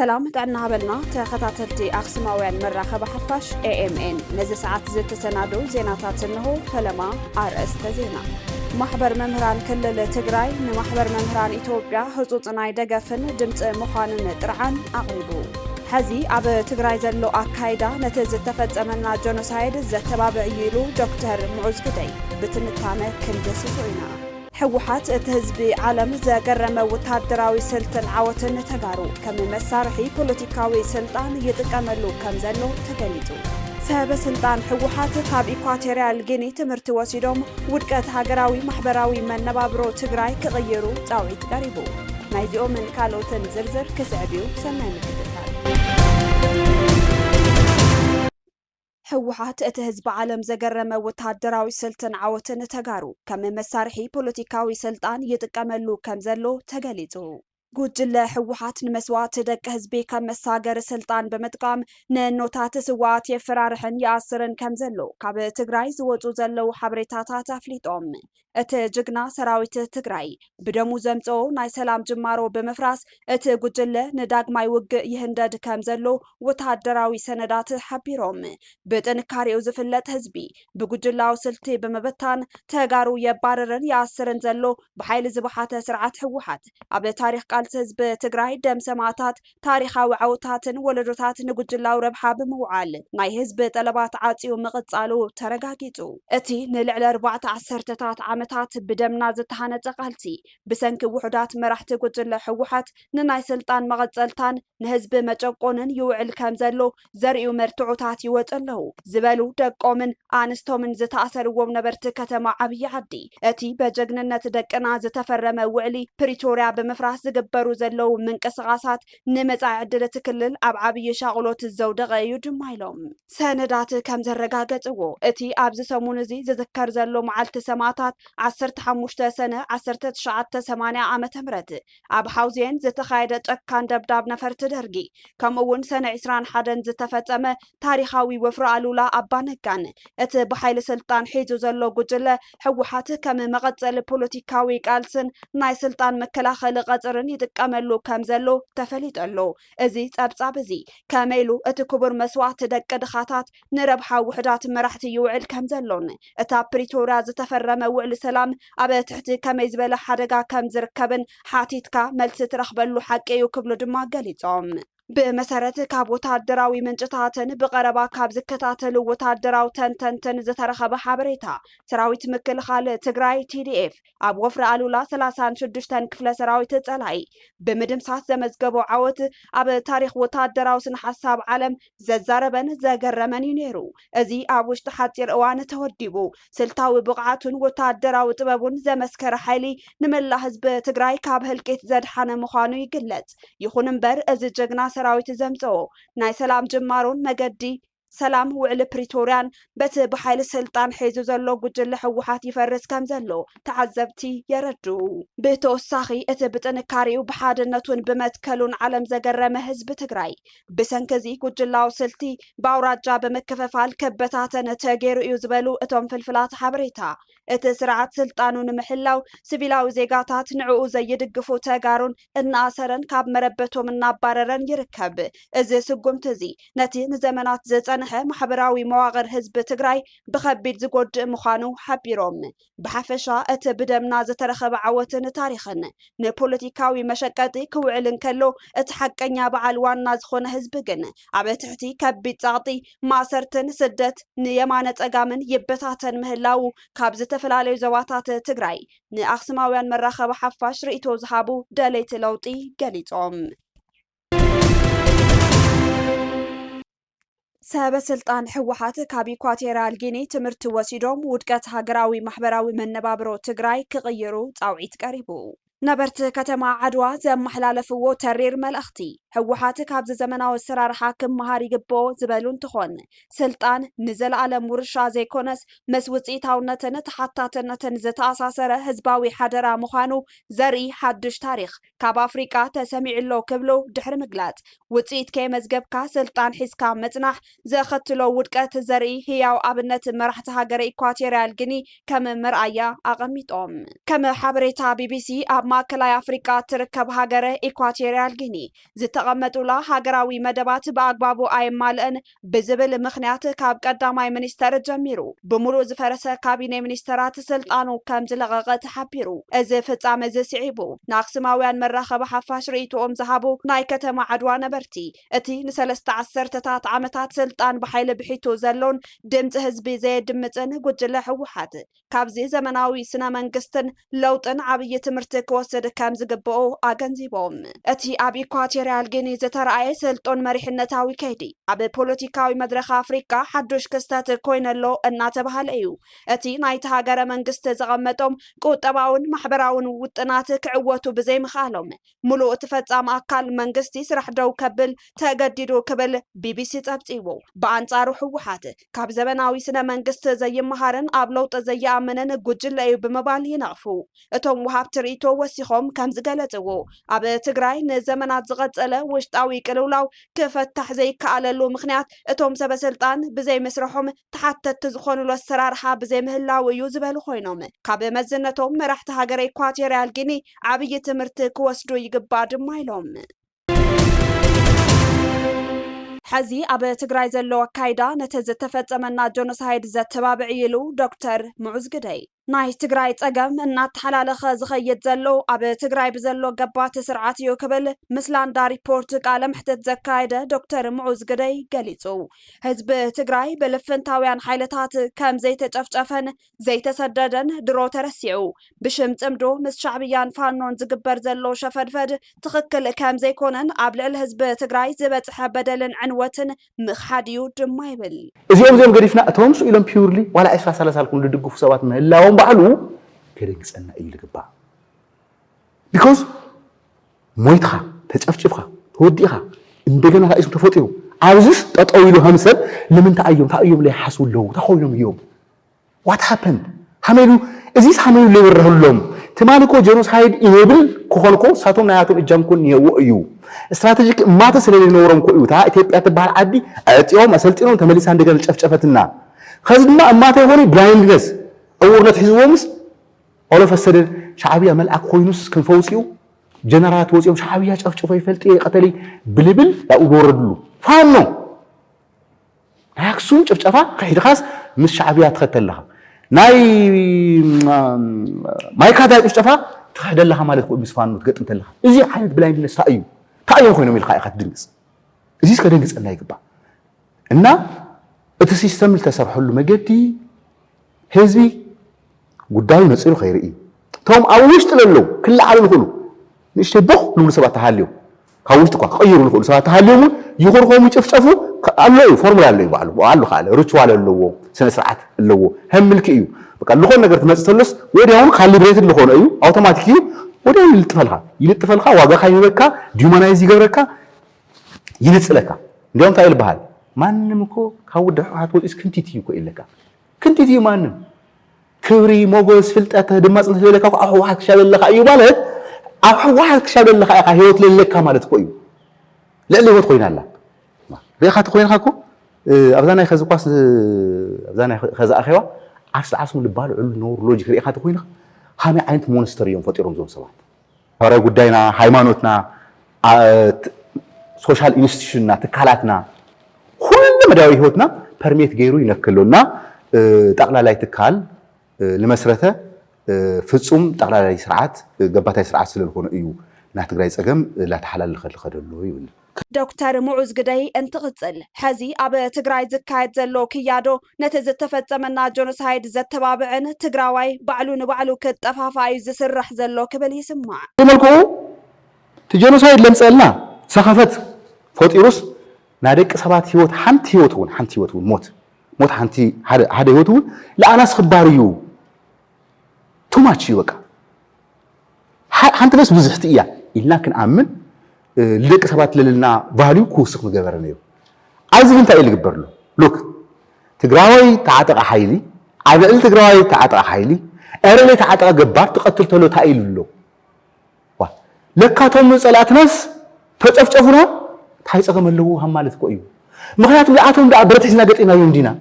سلام تعنا هبلنا تخطاتلتي أخسماوين مرة خبحفاش AMN نزي ساعات زيت سنادو زيناتات إنه فلما RS تزينا محبر ممهران كل تجراي محبر ممهران إثيوبيا هزوطنا يدقفن دمت مخانن ترعان أغربو حزي أب تجراي زلو أكايدا نتز تفزمنا جونوسايد زتبابع يلو دكتور معوز قدي بتنتامة كندس سوينا حوحات تهزبي عالم زاقرم وتهدراوي سلطن عوتن تغارو كم مسارحي بوليتيكاوي سلطان يتقاملو كم زلو تقليدو سبب سلطان حوحات كاب إكواتوريال غيني تمرت وسيدوم ودقت هاجراوي محبراوي من نبابرو تغراي كغيرو تعويت قريبو نايديو من كالوتن زرزر كسعبيو سنان كتتال حوحات اتهزب عالم زقرم وتهدراوي سلطن عوتن تغارو كم مسارحي بوليتيكاوي سلطان يتقاملو كم زلو تقليدو ጉጅለ ሕወሓት ንመስዋዕት ደቂ ህዝቢ ካብ መሳገር ስልጣን በመጥቃም ንኖታት ስዋዕት የፈራርሕን የኣስርን ከም ዘሎ ካብ ትግራይ ዝወፁ ዘለው ሓበሬታታት ኣፍሊጦም እቲ ጅግና ሰራዊት ትግራይ ብደሙ ዘምጽኦ ናይ ሰላም ጅማሮ በመፍራስ እቲ ጉጅለ ንዳግማይ ውግእ ይህንደድ ከም ዘሎ ወታደራዊ ሰነዳት ሓቢሮም ብጥንካሬኡ ዝፍለጥ ህዝቢ ብጉጅላዊ ስልቲ በመበታን ተጋሩ የባረርን የኣስርን ዘሎ ብሓይሊ ዝባሓተ ስርዓት ሕወሓት ኣብ ታሪኽ ቃልሲ ህዝቢ ትግራይ ደም ሰማዕታት ታሪኻዊ ዓውታትን ወለዶታት ንጉጅላዊ ረብሓ ብምውዓል ናይ ህዝቢ ጠለባት ዓፂኡ ምቕጻሉ ተረጋጊጹ እቲ ንልዕሊ 4 ዓሰርተታት ዓመታት ብደምና ዝተሃነፀ ቃልሲ ብሰንኪ ውሕዳት መራሕቲ ጉጅለ ሕወሓት ንናይ ስልጣን መቐጸልታን ንህዝቢ መጨቆንን ይውዕል ከም ዘሎ ዘርእዩ መርትዑታት ይወፅለው ዝበሉ ደቆምን ኣንስቶምን ዝተኣሰርዎም ነበርቲ ከተማ ዓብይ ዓዲ እቲ በጀግንነት ደቅና ዝተፈረመ ውዕሊ ፕሪቶሪያ ብምፍራስ ዝግበሩ ዘለው ምንቅስቃሳት ንመጻኢ ዕድል እቲ ክልል ኣብ ዓብይ ሻቅሎት ዘውደቀ እዩ ድማ ኢሎም ሰነዳት ከም ዘረጋገፅዎ እቲ ኣብዚ ሰሙን እዚ ዝዝከር ዘሎ መዓልቲ ሰማዕታት 15 ሰነ 1980 ዓመተ ምህረት ኣብ ሓውዜን ዝተኻየደ ጨካን ደብዳብ ነፈርቲ ደርጊ ከምኡውን ሰነ 21 ዝተፈጸመ ታሪኻዊ ወፍሪ ኣሉላ ኣባነጋን እቲ ብሓይሊ ስልጣን ሒዙ ዘሎ ጉጅለ ሕወሓት ከም መቐጸሊ ፖለቲካዊ ቃልስን ናይ ስልጣን መከላኸሊ ቀጽርን ይጥቀመሉ ከም ዘሎ ተፈሊጠሉ እዚ ጸብጻብ እዚ ከመይሉ እቲ ክቡር መስዋዕቲ ደቂ ድኻታት ንረብሓ ውሕዳት መራሕቲ ይውዕል ከም ዘሎን እታ ፕሪቶሪያ ዝተፈረመ ውዕሊ ሰላም ኣብ ትሕቲ ከመይ ዝበለ ሓደጋ ከም ዝርከብን ሓቲትካ መልሲ ትረኽበሉ ሓቂ እዩ ክብሉ ድማ ገሊጾም بمسارات كاب وتعدراوي من جتاتن بقربا كاب زكتاتل وتعدراو تنتن زترخب حبريتا سراويت مكل خال تجراي TDF أب وفر ألولا 36 كفل سراويت تلاي بمدم ساس زمزقبو عوت أب تاريخ وتعدراو سن حساب عالم ززاربن زاقرمن ينيرو أزي أبوش تحاتير اوان توديبو سلتاوي بقعاتن وتعدراو تبابون زمسكر حيلي نملا حزب تجراي كاب هلكيت زاد حانا مخانو يقلت يخونن بر أزي جغنا سراويت زمزو ناي سلام جمارون مجدي سلام وعلى بريتوريان بس بحال السلطان حيزو زلو قجل حوحات يفرس كام زلو تعذبتي يردو بيتو الساخي اتبتن كاريو بحادنتون بمتكلون علم زقرم حزب تقراي بسنكزي قجلاو سلتي باوراجا بمكففال كبتاتن تاقيرو يوزبلو اتوم فلفلات حبريتا اتسرعات سلطانون محلاو سبيلاو زيقاتات نعو زيد قفو تاقارون الناصرن كاب مربتو من ناباررن يركب ازي سقوم تزي نتي نزمنات زيتان محبراوي مواغر حزب تقراي بخبيت زقود مخانو حبيروم بحفشا ات بدمنا زترخب عوتن تاريخن نبوليتيكاوي مشاكاتي كوعلن كلو اتحقنيا بعالوانا زخون حزبقن عبتحتي كبيت تعطي ماسرتن سدت نيمانة اقامن يبتاتن مهلاو كابز تفلالي زواتات تقراي نأخسماويان مراخب حفاش رئيتو زهابو داليت لوطي قليتهم سبب سلطان حوحات كابي إكواتوريال غيني تمرت وسيدوم ودقت هاجراوي محبراوي من نبابرو تقراي كغيرو تعويت قريبو نبرت كتما عدوا زم محلالفو ترير ملأختي حوحات كابز زمناو السرار حاكم مهاري قبو زبالون تخون سلطان نزل على مرشا زي كونس مسوطي تاونتن تحطاتنتن زتاساسر هزباوي حدرا مخانو زري حدش تاريخ كاب أفريقا تسميع اللو كبلو دحر مقلات وطيت كي مزقبكا سلطان حسكا متنح زاختلو ودقات زري هياو أبنت مرحت هاجر إكواتوريال غيني كم مرأيا أغميتهم كم حبريتا BBC أب ماكلاي أفريقا تركب هاجر إكواتوريال غيني زت ዝተቐመጡላ ሃገራዊ መደባት ብኣግባቡ ኣይማልአን ብዝብል ምኽንያት ካብ ቀዳማይ ሚኒስተር ጀሚሩ ብሙሉእ ዝፈረሰ ካቢነ ሚኒስተራት ስልጣኑ ከም ዝለቐቐ ተሓቢሩ እዚ ፍጻመ ዝስዒቡ ንኣክሱማውያን መራኸቢ ሓፋሽ ርእይቶኦም ዝሃቡ ናይ ከተማ ዓድዋ ነበርቲ እቲ ንሰለስተ ዓሰርተታት ዓመታት ስልጣን ብሓይሊ ብሒቱ ዘሎን ድምፂ ህዝቢ ዘየድምፅን ጉጅለ ሕወሓት ካብዚ ዘመናዊ ስነ መንግስትን ለውጥን ዓብይ ትምህርቲ ክወስድ ከም ዝግብኦ ኣገንዚቦም እቲ ኣብ ኢኳቶርያል ጊኒ ዝተረኣየ ስልጡን መሪሕነታዊ ከይዲ ኣብ ፖለቲካዊ መድረኽ ኣፍሪካ ሓዱሽ ክስተት ኮይነሎ እናተባሃለ እዩ እቲ ናይቲ ሃገረ መንግስቲ ዘቐመጦም ቁጠባውን ማሕበራውን ውጥናት ክዕወቱ ብዘይምኽኣሎም ሙሉእ ተፈጻሚ ኣካል መንግስቲ ስራሕ ደው ከብል ተገዲዱ ክብል ቢቢሲ ጸብጺቡ ብኣንጻሩ ሕወሓት ካብ ዘመናዊ ስነ መንግስቲ ዘይመሃርን ኣብ ለውጢ ዘየኣምንን ጉጅለ እዩ ብምባል ይነቕፉ እቶም ወሃብቲ ርእይቶ ወሲኾም ከም ዝገለጽዎ ኣብ ትግራይ ንዘመናት ዝቐጸለ ውሽጣዊ ቅልውላው ክፈታሕ ዘይከኣለሉ ምኽንያት እቶም ሰበስልጣን ብዘይ መስረሖም ተሓተቲ ዝኾኑሉ ኣሰራርሓ ብዘይ ምህላው እዩ ዝበሉ ኮይኖም ካብ መዝነቶም መራሕቲ ሃገረ ኢኳቶርያል ጊኒ ዓብይ ትምህርቲ ክወስዱ ይግባእ ድማ ኢሎም حزي أبي تجري زلو كايدا نتزتفتصمنا جونوسايد زتبابع يلو دكتور معوز قدي ناي تجري تأجم إن تحلالخ زخيت زلو أبي تجري بزلو جبات سرعة يوكبل مثلاً دا ريبورت قال محتد زكايدا دكتور معوز قدي قاليتو حزب تجري بلفن تاويان حيلتات كم زيت تشفشفن زيت سددن درو ترسيعو بشم تمدو مس شعبيان فانون زقبر زلو شفدفد تخكل كم زيكونن قبل الحزب تجري زبط حبدلن عنوتن مخاديو دمايبل زيوم قريفنا أتهم سئلهم بيورلي ولا إسرع سلسلكم لدقوا في سوات من اللهم بعلو كرينكس أن أي لقبا because مويتها تجفشفها توديها إندجنا رئيس تفوتيه عاوزش تطويله همسر لمن تأيوم لي حسول له تخوينهم يوم what happened حملوا إزيس حملوا اللي وره اللهم تمالكو جينوسايد إيبل كخلكو ساتهم نهايتهم إجامكم يو استراتيجيك ما تسلل نورم كويو تا إثيوبيا تبع عادي أتيهم أسلتينهم تمليس عندك الشفشفتنا خزنا ما تهوني blindness أورنا تحزومس أولا فسر شعبية ملأ خوينوس كن فوسيو جنرات وسيو شعبية شفشفة يفلتي قتلي بلبل لا أبوردلو فانو هاكسون شفشفة كحيد خاص مش شعبية تختل لها ناي ما يكاد شفشفة تخدل لها مالك بس فانو تقطم تلها إزي حياة blindness تأيو خوينو ميل خايخات دنس إزيس كدنس أنا يقبع إننا السيستم التسرح له مجدي هزبي قدامي نصير خيري توم أولش تللو كل عالم كله نشتبخ لو سبعة تحليو كاوش تقع غيروا له سبعة تحليو يخرجوا يشفشفوا الله فورمولا اللي وعلو خاله رتوال اللو سنة ساعات اللو هم ملكيو بقى اللي خلنا قرت نستلس وديهم خلي بريت اللي خلنا أيو أوتوماتيكيو وديهم يلتفلها واقع خيرك ديومانايز يجرك ينسلك اليوم تايل بحال ما نمكو كود حاتول إس كنتيتيو كإلك كنتيتيو ما نم كبري موجز فلتة دماغ نسل لك أو واحد شاب لك أيو مالك أو واحد شاب لك هيوت لك مالك كويو لا اللي هو تقولين هلا ريخات تقولين خاكو أبدانا يخزق قاس أبدانا خزق أخيوا عصم البال علو نور لوجيك ريخات تقولين هامي عينت مونستريوم فطيرهم زون سبات هراي قدينا هايمانوتنا سوشيال انستيتيوشننا تكالاتنا كل مداوي هوتنا برميت غيرو ينكلونا ጠቅላላይ ትካል ለመስረተ ፍጹም ጠቅላላይ ስርዓት ገባታይ ስርዓት ስለሆነ እዩ ና ትግራይ ጸገም ላተሐላል ኸደሉ ይብል ዶክተር ሙዑዝ ግደይ እንትቅጽል ሕዚ ኣብ ትግራይ ዝካየድ ዘሎ ክያዶ ነቲ ዝተፈጸመና ጆኖሳይድ ዘተባብዕን ትግራዋይ ባዕሉ ንባዕሉ ክጠፋፋይ ዝስራሕ ዘሎ ክብል ይስማዕ መልኩ ቲ ጆኖሳይድ ለምጸልና ሰኸፈት ፎጢሩስ ናደቅ ሰባት ህይወት ሓንቲ ህይወት ሞት ሓንቲ ሓደ ህይወት ለአናስ خبارዩ ቱማች ይበቃ ሓንቲ በስ ብዙሕቲ እያ ኢልና ክንኣምን لدك سبات لنا فاليو كوسك مجبرنا يو عايز أنت إيه اللي جبرله لوك تجراوي تعاطى حيلي على قل تجراوي تعاطى حيلي أرني تعاطى جبار تقتل تلو تايل له وا لك كاتم مسألة ناس تشوفنا تحس أقام له هم مالت كويو مخيات بيعاتهم برتحنا قطعنا يوم دينا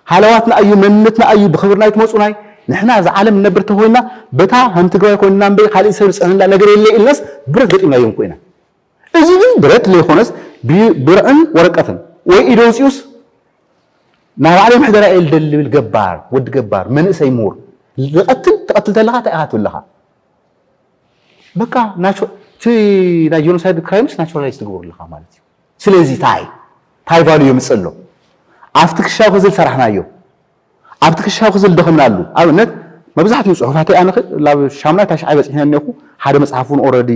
حالواتنا أيو منتنا أيو بخبرنا يتموسوناي نحن هذا عالم نبرته هنا بتاع هم تجراوي كنا نبي خالي سرس أنا لا نجري اللي الناس برد قطعنا يوم كوينا እዚ ግን ብረት ለይኮነስ ብርዕን ወረቀትን ወይ ኢዶንሲዩስ ናብ ዓለም ሕደራ ኤልደል ብል ገባር ወዲ ገባር መንእሰይ ምሁር ተቀትል ተለኻ ተኣኻትብለኻ በቃ እቲ ናይ ጀኖሳይድ ክራይምስ ናቹራላይዝ ትግብሩለኻ ማለት እዩ ስለዚ ታይ ቫልዩ የምፅእ ኣሎ ኣብቲ ክሻብ ክዝል ሰራሕናዮ ኣብቲ ክሻብ ክዝል ደኸምናሉ ኣብነት መብዛሕትኡ ፅሑፋተይ ኣነ ላብ ሻምናይ ታሽዓይ በፂሕና እኒአኹ ሓደ መፅሓፍ እውን ኦልሬዲ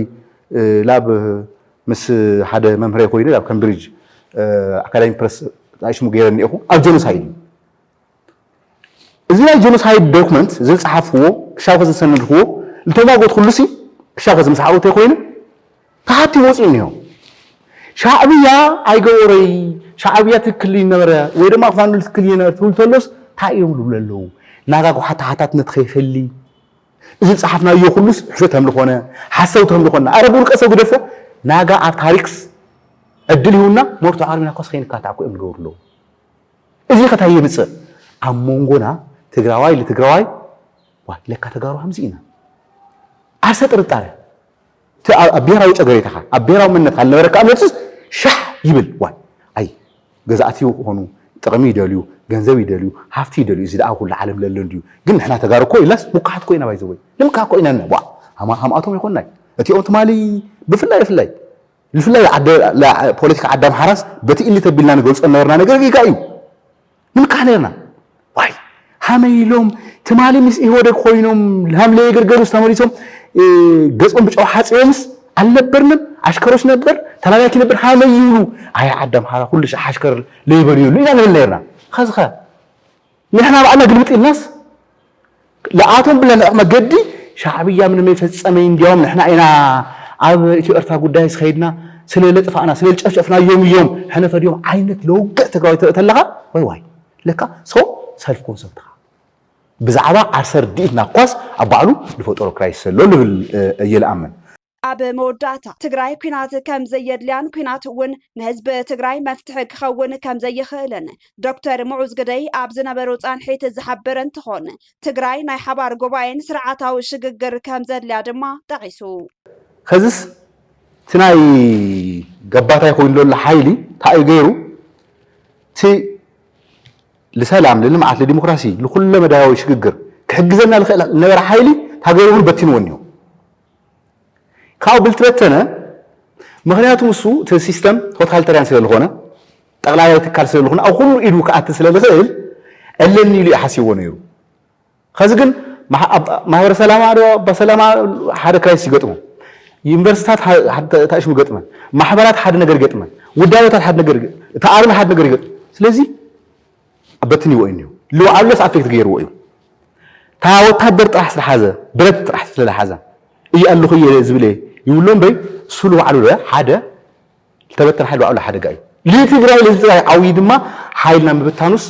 ላብ ምስ ሓደ መምህረ ኮይኑ ላብ ከምብሪጅ ኣካዳሚ ፕረስ ሽሙ ገይረ እኒአኹ ኣብ ጀኖሳይድ እዩ እዚ ናይ ጀኖሳይድ ዶክመንት ዝፀሓፍዎ ክሻብ ክዝል ሰነድክዎ ዝተማጎት ኩሉሲ ክሻብ ክዝል ምስ ዓወተይ ኮይኑ ተሓቲሙ ወፂኡ እኒሆ ሻዕብያ ኣይገበረይ ሻዕብያ ትክክል ነበረ ወይ ድማ ፋኖ ትክክል ነበረ ትብል ተሎስ እንታይ እዮም ዝብሉ ኣለዉ ናጋ ሓታትነት ከይፈሊ እዚ ፀሓፍናዮ ኩሉስ ሕሾተም ዝኾነ ሓሰውተም ዝኾነ ኣረ ብውልቀ ሰብ ግደፎ ናጋ ኣብ ታሪክስ ዕድል ይሁና ሞርቶ ዓርቢና ኮስ ከይንካታዕ እኮ እዮም ዝገብሩ ኣለዉ እዚ ከታይ የምፅእ ኣብ መንጎና ትግራዋይ ለትግራዋይ ዋይ ለካ ተጋሩ ከምዚ ኢና ዓርሰ ጥርጣረ ኣብ ብሔራዊ ጨገሬታኻ ኣብ ብሔራዊ መንነትካ ዝነበረካ እምነትስ ሻሕ ይብል ዋይ ኣይ ገዛእቲ ክኾኑ ጥቕሚ ይደልዩ ገንዘብ ይደልዩ ሃፍቲ ይደልዩ እዚ ደኣ ኩሉ ዓለም ለሎ እንድዩ ግን ንሕና ተጋሩ እኮ ኢላስ ሙካሓት ኮይና ባይዘወይ ንምካ እኮ ኢና ዋ ሃምኣቶም ይኮንናይ እቲኦም ትማሊ ብፍላይ ፖለቲካ ዓዳም ሓራስ በቲ ኢሊ ተቢልና ንገልፆ ነበርና ነገር ጌጋ እዩ ንምካሕ ነርና ዋይ ሃመይሎም ትማሊ ምስ ኢህወደግ ኮይኖም ሃምለየ ገርገሩስ ተመሪሶም ገጾም ብጨው ሓፂቦምስ አልነበርንም አሽከሮች ነበር ተላላኪ ነበር ሃመይሉ አይ ዓዳም ሓራ ሁሉ አሽከር ለይበልዩሉ ኢና ንብል ነርና خزخه نحن بعنا قلبت الناس لقاتهم بلا مجدي شعبيه من ما يفصمين اليوم نحن اينا اب اثيوبيا ጉዳይ ስኸይድና ስለለጥፋና ስለጨፍጨፍና يوم احنا فديوم عينت لوقع تقاوي تلغا واي لك سو سلف كونسبت بزعبا عسر ديتنا قوس ابعلو لفطور كرايس لو لبل يلامن ኣብ መወዳእታ ትግራይ ኩናት ከም ዘየድልያን ኩናት እውን ንህዝቢ ትግራይ መፍትሒ ክኸውን ከም ዘይኽእልን ዶክተር ሙዑዝ ግደይ ኣብ ዝነበሩ ጻንሒት ዝሓበረ እንትኾን ትግራይ ናይ ሓባር ጉባኤን ስርዓታዊ ሽግግር ከም ዘድልያ ድማ ጠቂሱ ከዝስ ትናይ ገባታይ ኮይኑ ዘሎ ሓይሊ ታይ ገይሩ ቲ ለሰላም ለልምዓት ለዲሞክራሲ ለኩሉ መዳያዊ ሽግግር ክሕግዘና ለኽእል ነበረ ሓይሊ ታገይሩን በቲንወኒዮ ካው ብልትበተነ ምክንያቱም እሱ እቲ ሲስተም ቶታሊታሪያን ስለሆነ ጠቅላላ ትካል ስለሆነ አው ሁሉ ኢዱ ከአት ስለለሰል እለኒ ኢሉ ሓሲቦ ነይሩ ከዚ ግን ማህበረ ሰላማ በሰላማ ሓደ ክራይስ ይገጥሙ ዩኒቨርሲቲታት ታሽሙ ገጥመ ማህበራት ሓደ ነገር ገጥመ ውዳቤታት ሓደ ነገር ተአርም ሓደ ነገር ይገጥም ስለዚህ አበትኒ ወይኒው ለዓለስ አፌክት ገይሩ እዩ ታ ወታደር ጥራሕ ስለሓዘ ብረት ጥራሕ ስለሓዘ እያለኹ የዝብለ ይውሎም በይ ሱሉ ዓሉ ሓደ ተበተን ሓይል ዋዕላ ሓደ ጋይ ለትግራይ ዓዊ ድማ ሓይልና ምብታኑስ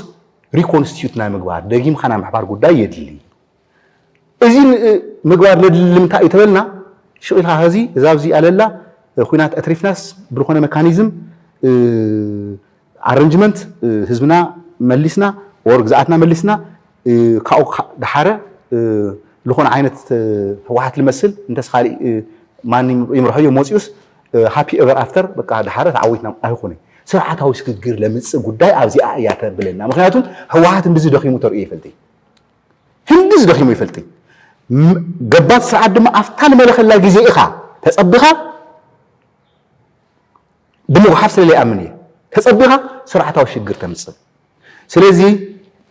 ሪኮንስቲቲዩት ናይ ምግባር ደጊም ኻና ምሕባር ጉዳይ የድሊ እዚ ምግባር ለድልምታ ይተበልና ሽቂልካ ሀዚ እዛብዚ አለላ ኩናት አትሪፍናስ ብልኾነ ሜካኒዝም አሬንጅመንት ህዝብና መሊስና ወር ግዛአትና መሊስና ካው ድሓረ لخون عينت واحد المسل انت سخالي ماني يمرحيو موسيوس هابي ايفر افتر بقى دحاره تعويتنا ايخوني سرعتاو شكግር ለምጽ ጉዳይ አብዚ አያተ ብለና ምክንያቱም ህዋሃት እንደዚህ ደኺሙ ተርኢ ይፈልጥ ህንድዝ ደኺሙ ይፈልጥ ገባት ሰዓት ድማ አፍታል መለኸላ ጊዜ ኢኻ ተጸብኻ ብመግሓፍ ስለለ ያምን ተጸብኻ ስርዓታው ሽግር ተምጽ ስለዚህ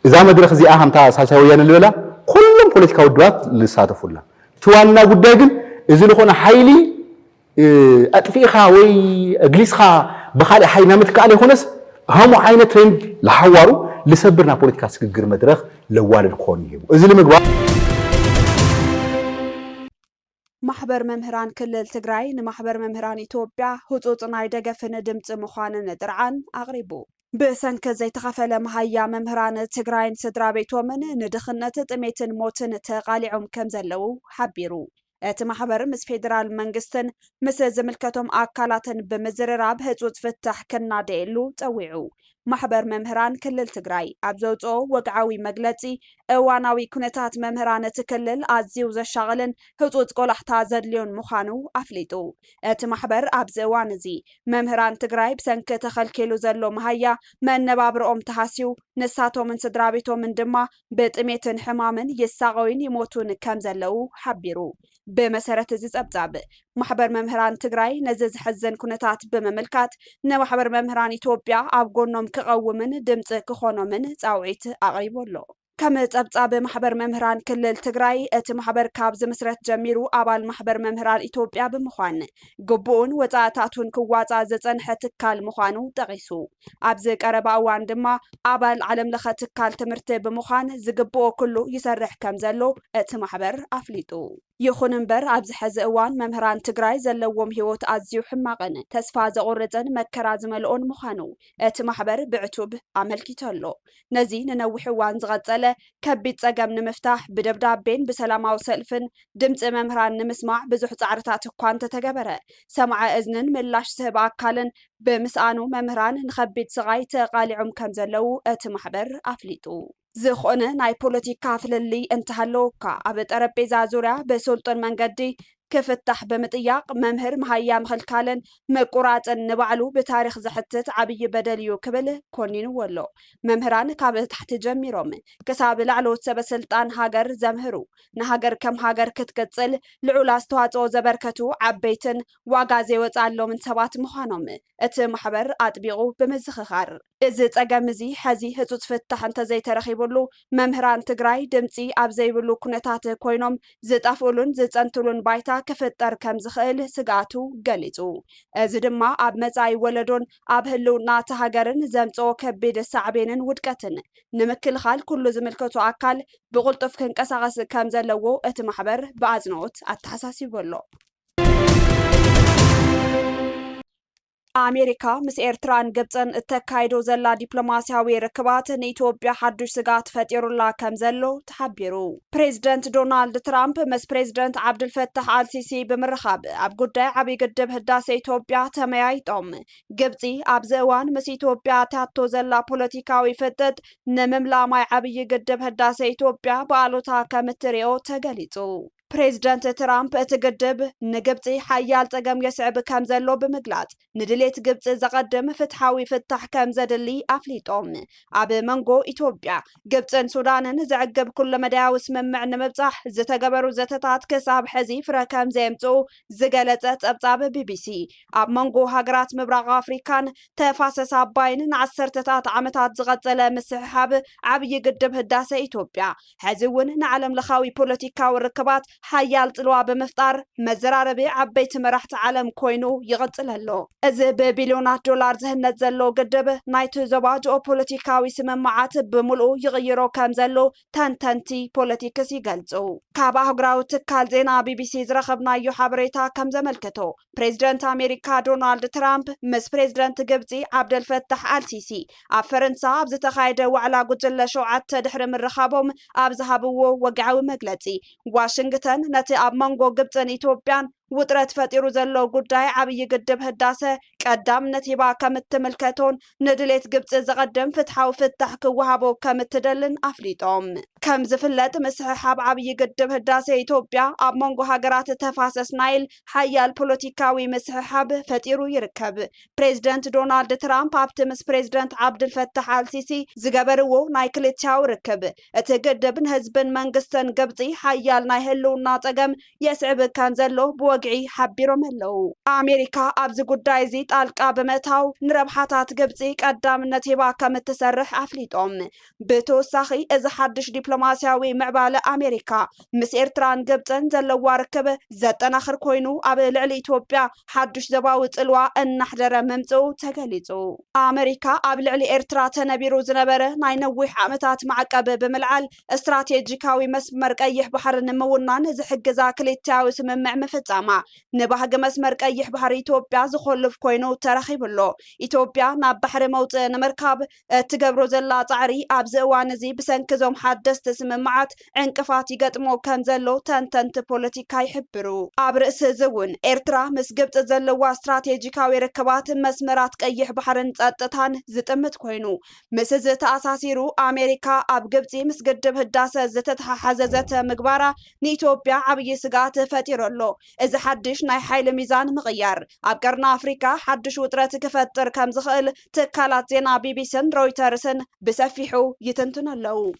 እዛ መድረክ እዚኣ ሃምታ ሳልሳይ ወያነ ልበላ كلهم ፖለቲካዊ ድዋት ልሳተፉላ ትዋና ጉዳይ ግን እዚ ለኾነ ሓይሊ አጥፊኻ ወይ እግሊስኻ በኻሊ ሓይና ምትካል ይኾነስ ሃሙ ዓይነት ትሬንድ ለሐዋሩ ለሰብርና ፖለቲካ ስግግር መድረክ ለዋልል ኮን ይሄው እዚ ለምግባር ማሕበር መምህራን ክልል ትግራይ ንማሕበር መምህራን ኢትዮጵያ ህጹጽ ናይ ደገፍን ድምጽ ምዃንን ጥርዓን አቅሪቡ ብሰንከ ዘይተኸፈለ መሃያ መምህራን ትግራይን ስድራ ቤቶምን ንድኽነት ጥሜትን ሞትን ተቃሊዖም ከም ዘለው ሓቢሩ እቲ ማሕበር ምስ ፌደራል መንግስትን ምስ ዝምልከቶም ኣካላትን ብምዝርራብ ህጹጽ ፍታሕ ከናደየሉ ፀዊዑ ማሕበር መምህራን ክልል ትግራይ ኣብ ዘውፅኦ ወግዓዊ መግለፂ እዋናዊ ኩነታት መምህራን እቲ ክልል ኣዝዩ ዘሻغልን ህፁፅ ቆላሕታ ዘድልዮን ምዃኑ ኣፍሊጡ እቲ ማሕበር ኣብዚ እዋን እዚ መምህራን ትግራይ ብሰንኪ ተኸልኪሉ ዘሎ መሃያ መነባብሮኦም ተሃስዩ ንሳቶምን ስድራቤቶምን ድማ ብጥሜትን ሕማምን ይሳቀዩን ይሞቱን ከም ዘለው ሓቢሩ ብመሰረት እዚ ጸብጻብ ማሕበር መምህራን ትግራይ ነዚ ዝሕዝን ኩነታት ብምምልካት ንማሕበር መምህራን ኢትዮጵያ ኣብ ጎኖም ክቐውምን ድምፂ ክኾኖምን ጻውዒት ኣቕሪቡሎ ከም ጸብጻብ ማሕበር መምህራን ክልል ትግራይ እቲ ማሕበር ካብ ዝምስረት ጀሚሩ ኣባል ማሕበር መምህራን ኢትዮጵያ ብምዃን ግቡኡን ወጻእታቱን ክዋጻ ዝጸንሐ ትካል ምዃኑ ጠቒሱ ኣብዚ ቀረባ እዋን ድማ ኣባል ዓለም ለኸ ትካል ትምህርቲ ብምዃን ዝግብኦ ኩሉ ይሰርሕ ከም ዘሎ እቲ ማሕበር ኣፍሊጡ ይኹን እምበር ኣብዚ ሕዚ እዋን መምህራን ትግራይ ዘለዎም ሂወት ኣዝዩ ሕማቕን ተስፋ ዘቑርፅን መከራ ዝመልኦን ምዃኑ እቲ ማሕበር ብዕቱብ ኣመልኪቱ ኣሎ ነዚ ንነዊሕ እዋን ዝቐጸለ ከቢድ ፀገም ንምፍታሕ ብደብዳቤን ብሰላማዊ ሰልፍን ድምፂ መምህራን ንምስማዕ ብዙሕ ፃዕርታት እኳ እንተተገበረ ሰምዐ እዝንን ምላሽ ዝህብ ኣካልን ብምስኣኑ መምህራን ንከቢድ ስቃይ ተቃሊዖም ከም ዘለው እቲ ማሕበር ኣፍሊጡ ዝኾነ ናይ ፖለቲካ ፍልሊ እንተሃለወካ ኣብ ጠረጴዛ ዙርያ በስልጡን መንገዲ ክፍታሕ ብምጥያቅ መምህር መሃያ ምኽልካልን መቁራፅን ንባዕሉ ብታሪክ ዝሕትት ዓብይ በደል እዩ ክብል ኮኒኑ ኣሎ መምህራን ካብ ታሕቲ ጀሚሮም ክሳብ ላዕለዎት ሰበስልጣን ሃገር ዘምህሩ ንሃገር ከም ሃገር ክትቅፅል ልዑል ኣስተዋፅኦ ዘበርከቱ ዓበይትን ዋጋ ዘይወፃሎምን ሰባት ምዃኖም እቲ ማሕበር ኣጥቢቑ ብምዝኽኻር እዚ ፀገም እዚ ሕዚ ህፁፅ ፍታሕ እንተዘይተረኺቡሉ መምህራን ትግራይ ድምፂ ኣብ ዘይብሉ ኩነታት ኮይኖም ዝጠፍኡሉን ዝፀንትሉን ባይታ ክፍጠር ከም ዝኽእል ስጋቱ ገሊጹ እዚ ድማ ኣብ መጻኢ ወለዶን ኣብ ህልውና እቲ ሃገርን ዘምጽኦ ከቢድ ሳዕቤንን ውድቀትን ንምክልኻል ኩሉ ዝምልከቱ ኣካል ብቁልጡፍ ክንቀሳቐስ ከም ዘለዎ እቲ ማሕበር ብኣጽንኦት ኣተሓሳሲቡ ኣሎ ኣሜሪካ ምስ ኤርትራን ግብፅን እተካይዶ ዘላ ዲፕሎማስያዊ ርክባት ንኢትዮጵያ ሓዱሽ ስጋት ፈጢሩላ ከም ዘሎ ተሓቢሩ ፕሬዚደንት ዶናልድ ትራምፕ ምስ ፕሬዚደንት ዓብድልፈታሕ አልሲሲ ብምርኻብ ኣብ ጉዳይ ዓብይ ግድብ ህዳሴ ኢትዮጵያ ተመያይጦም ግብፂ ኣብዚ እዋን ምስ ኢትዮጵያ ታቶ ዘላ ፖለቲካዊ ፍጥጥ ንምምላማይ ዓብይ ግድብ ህዳሴ ኢትዮጵያ ብኣሉታ ከም እትሪኦ ተገሊጹ ፕሬዚደንት ትራምፕ እቲ ግድብ ንግብፂ ሓያል ፀገም የስዕብ ከም ዘሎ ብምግላጽ ንድሌት ግብፂ ዘቐድም ፍትሓዊ ፍታሕ ከም ዘድሊ ኣፍሊጦም ኣብ መንጎ ኢትዮጵያ ግብፅን ሱዳንን ዝዕግብ ኩሉ መዳያዊ ስምምዕ ንምብጻሕ ዝተገበሩ ዘተታት ክሳብ ሕዚ ፍረ ከም ዘምጽኡ ዝገለጸ ጸብጻብ ቢቢሲ ኣብ መንጎ ሃገራት ምብራቕ ኣፍሪካን ተፋሰስ ኣባይን ንዓሰርተታት ዓመታት ዝቐጸለ ምስሕሓብ ዓብይ ግድብ ህዳሴ ኢትዮጵያ ሕዚ እውን ንዓለም ለኻዊ ፖለቲካዊ ርክባት ሓያል ጽልዋ ብምፍጣር መዘራረቢ ዓበይቲ መራሕቲ ዓለም ኮይኑ ይቕጽል ኣሎ እዚ ብቢልዮናት ዶላር ዝህነት ዘሎ ግድብ ናይቲ ዞባ ጂኦፖለቲካዊ ስምምዓት ብምልኡ ይቕይሮ ከም ዘሎ ተንተንቲ ፖለቲክስ ይገልጹ ካብ ኣህጉራዊ ትካል ዜና ቢቢሲ ዝረኸብናዮ ሓበሬታ ከም ዘመልክቶ ፕሬዚደንት ኣሜሪካ ዶናልድ ትራምፕ ምስ ፕሬዚደንት ግብፂ ዓብደልፈታሕ አልሲሲ ኣብ ፈረንሳ ኣብ ዝተኻየደ ዋዕላ ጉጅለ 7 ድሕሪ ምርኻቦም ኣብ ዝሃብዎ ወግዓዊ መግለጺ ዋሽንግተን ነቲ ኣብ መንጎ ግብፅን ኢትዮጵያን ውጥረት ፈጢሩ ዘሎ ጉዳይ ዓብይ ግድብ ህዳሴ ቀዳምነት ሂባ ከም እትምልከቶን ንድሌት ግብፂ ዘቐድም ፍትሓዊ ፍታሕ ክወሃቦ ከም እትደልን ኣፍሊጦም ከም ዝፍለጥ ምስሕሓብ ዓብይ ግድብ ህዳሴ ኢትዮጵያ ኣብ መንጎ ሃገራት ተፋሰስ ናይል ሓያል ፖለቲካዊ ምስሕሓብ ፈጢሩ ይርከብ ፕሬዚደንት ዶናልድ ትራምፕ ኣብቲ ምስ ፕሬዚደንት ዓብድልፈታሕ አልሲሲ ዝገበርዎ ናይ ክልቲያዊ ርክብ እቲ ግድብ ንህዝብን መንግስትን ግብፂ ሓያል ናይ ህልውና ፀገም የስዕብ ከም ዘሎ ወግዒ ሓቢሮም ኣለው ኣሜሪካ ኣብዚ ጉዳይ እዚ ጣልቃ ብምእታው ንረብሓታት ግብፂ ቀዳምነት ሂባ ከም እትሰርሕ ኣፍሊጦም ብተወሳኺ እዚ ሓድሽ ዲፕሎማስያዊ ምዕባለ ኣሜሪካ ምስ ኤርትራን ግብፅን ዘለዋ ርክብ ዘጠናኽር ኮይኑ ኣብ ልዕሊ ኢትዮጵያ ሓዱሽ ዘባዊ ጽልዋ እናሕደረ ምምጽኡ ተገሊጹ ኣሜሪካ ኣብ ልዕሊ ኤርትራ ተነቢሩ ዝነበረ ናይ ነዊሕ ዓመታት ማዕቀብ ብምልዓል እስትራቴጂካዊ መስመር ቀይሕ ባሕሪ ንምውናን ዝሕግዛ ክልቲያዊ ስምምዕ ምፍጻማ علاما نبهج مسمر قيح بحر إثيوبيا زخلف كوينو ترخيب له إثيوبيا ناب بحر موت نمركب تجبرو زلا تعري أبز وانزي بسنكزوم حدث تسمعات انقفات يقدمو كم زلو تنتنت بوليتيكا يحبرو أبرئس زون إرترا مسجبت زلوا استراتيجيكاوي ركبات مسمرات قيح بحرن تاتتان زتمت كوينو مسز تأساسيرو أمريكا أب جبتي مسجدب هداسة زتتها حززت مقبارة نيتوبيا عبي سقات فتيرولو إذا حدش ناي حيل ميزان مغير أبقرنا أفريكا حدش وطرات كفتر كم زخل تكالات زينا BBC رويترسن بسفيحو يتنتنلو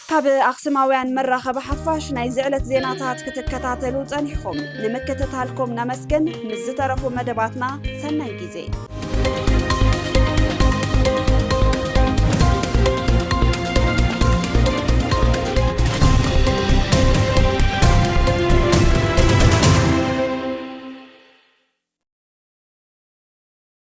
كاب أقسماويان مرة بحفاش ناي زعلت زيناتات كتكتاتلو تانيخم نمكتتالكم نمسكن نزترفو مدباتنا سناي جيزي